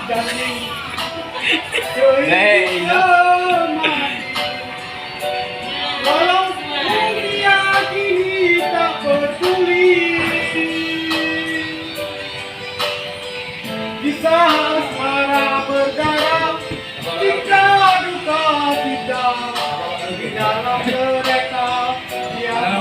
Hei, walau dunia kini tak peduli, kisah asmara berdarah, cinta duka tidak di dalam mereka yang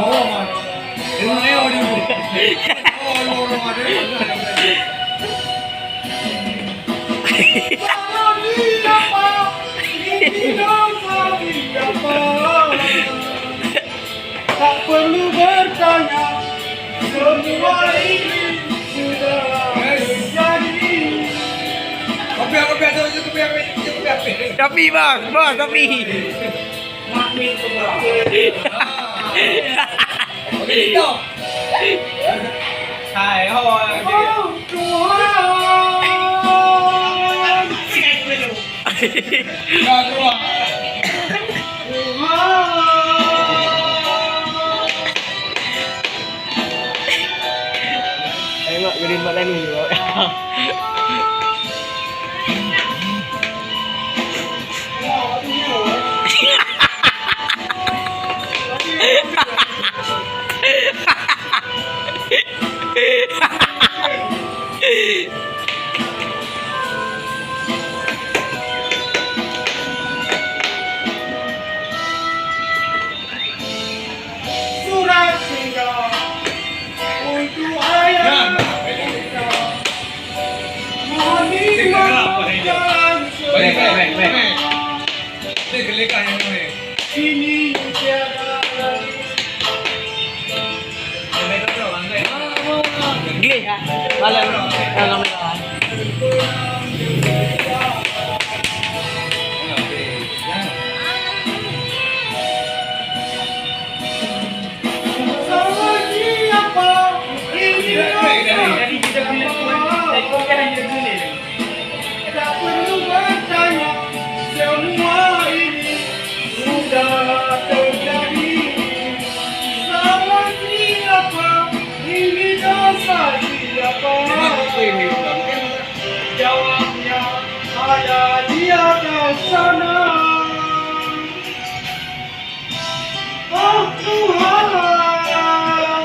tak perlu bertanya, semua ini sudah terjadi. Topi bos, topi. Makmin keberapa? Hai, Oh Tuhan, Tengok jadi mak Dani juga. surat singgah untuk ayah kita. Mohon dimaafkan ini tiada lagi. Gih, malam malam. Salah siapa ini tak perlu bertanya, semua ini sudah terjadi. Salah siapa ini dosa siapa? Jawabnya ada di atas sana. Oh Tuhan, Tuhan.